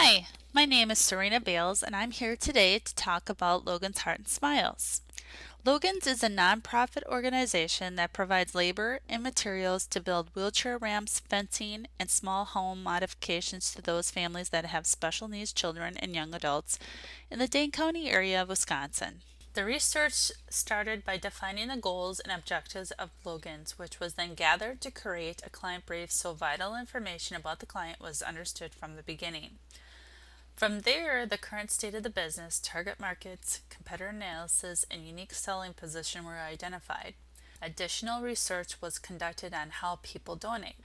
Hi, my name is Serena Bales, and I'm here today to talk about Logan's Heart and Smiles. Logan's is a nonprofit organization that provides labor and materials to build wheelchair ramps, fencing, and small home modifications to those families that have special needs children and young adults in the Dane County area of Wisconsin. The research started by defining the goals and objectives of Logan's, which was then gathered to create a client brief so vital information about the client was understood from the beginning. From there, the current state of the business, target markets, competitor analysis, and unique selling position were identified. Additional research was conducted on how people donate.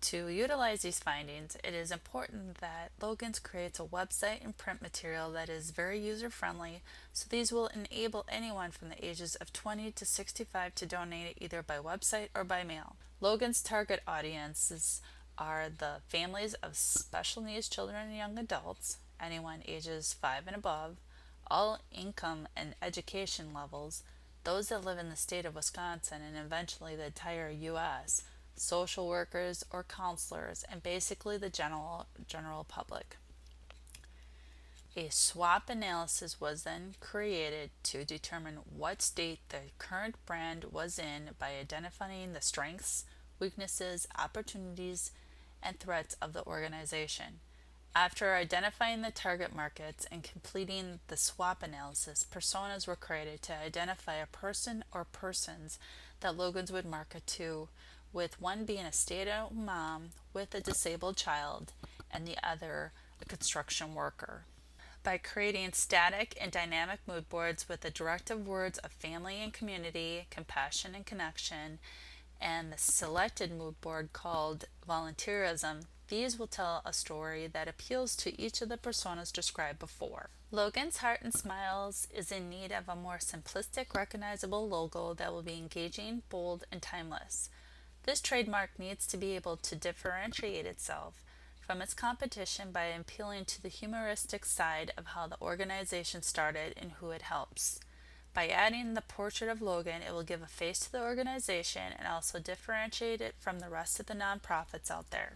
To utilize these findings, it is important that Logan's creates a website and print material that is very user friendly, so these will enable anyone from the ages of 20 to 65 to donate either by website or by mail. Logan's target audiences are the families of special needs children and young adults, anyone ages 5 and above, all income and education levels, those that live in the state of Wisconsin and eventually the entire U.S., social workers or counselors, and basically the general public. A SWOT analysis was then created to determine what state the current brand was in by identifying the strengths, weaknesses, opportunities, and threats of the organization. After identifying the target markets and completing the SWOT analysis, personas were created to identify a person or persons that Logan's would market to, with one being a stay-at-home mom with a disabled child and the other a construction worker. By creating static and dynamic mood boards with the directive words of family and community, compassion and connection, and the selected mood board called volunteerism, these will tell a story that appeals to each of the personas described before. Logan's Heart and Smiles is in need of a more simplistic, recognizable logo that will be engaging, bold, and timeless. This trademark needs to be able to differentiate itself from its competition by appealing to the humoristic side of how the organization started and who it helps. By adding the portrait of Logan, it will give a face to the organization and also differentiate it from the rest of the nonprofits out there.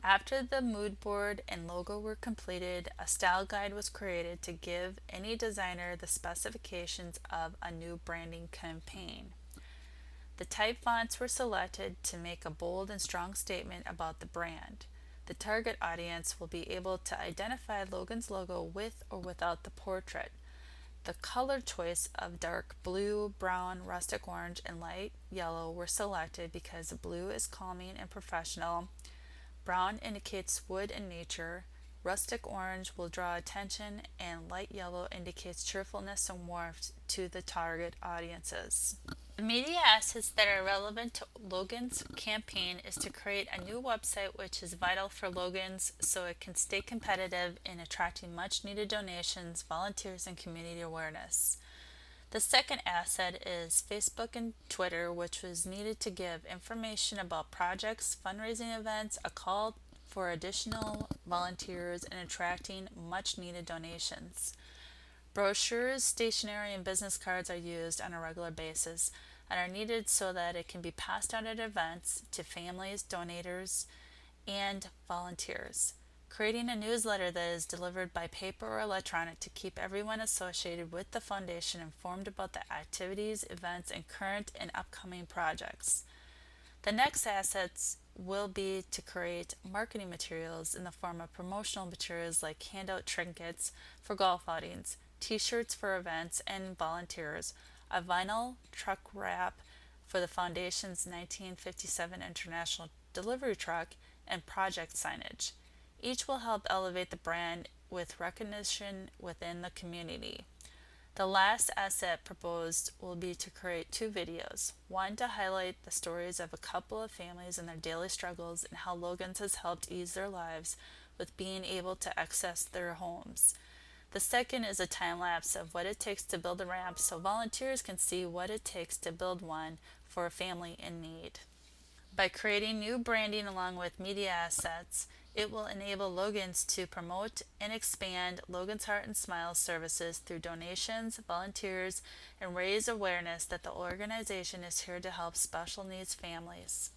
After the mood board and logo were completed, a style guide was created to give any designer the specifications of a new branding campaign. The type fonts were selected to make a bold and strong statement about the brand. The target audience will be able to identify Logan's logo with or without the portrait. The color choice of dark blue, brown, rustic orange, and light yellow were selected because blue is calming and professional, brown indicates wood and nature, rustic orange will draw attention, and light yellow indicates cheerfulness and warmth to the target audiences. The media assets that are relevant to Logan's campaign is to create a new website, which is vital for Logan's so it can stay competitive in attracting much needed donations, volunteers, and community awareness. The second asset is Facebook and Twitter, which was needed to give information about projects, fundraising events, a call for additional volunteers, and attracting much needed donations. Brochures, stationery, and business cards are used on a regular basis and are needed so that it can be passed out at events to families, donors, and volunteers. Creating a newsletter that is delivered by paper or electronic to keep everyone associated with the foundation informed about the activities, events, and current and upcoming projects. The next assets will be to create marketing materials in the form of promotional materials like handout trinkets for golf outings, t-shirts for events and volunteers, a vinyl truck wrap for the Foundation's 1957 International Delivery Truck, and project signage. Each will help elevate the brand with recognition within the community. The last asset proposed will be to create two videos, one to highlight the stories of a couple of families and their daily struggles and how Logan's has helped ease their lives with being able to access their homes. The second is a time lapse of what it takes to build a ramp so volunteers can see what it takes to build one for a family in need. By creating new branding along with media assets, it will enable Logan's to promote and expand Logan's Heart and Smiles services through donations, volunteers, and raise awareness that the organization is here to help special needs families.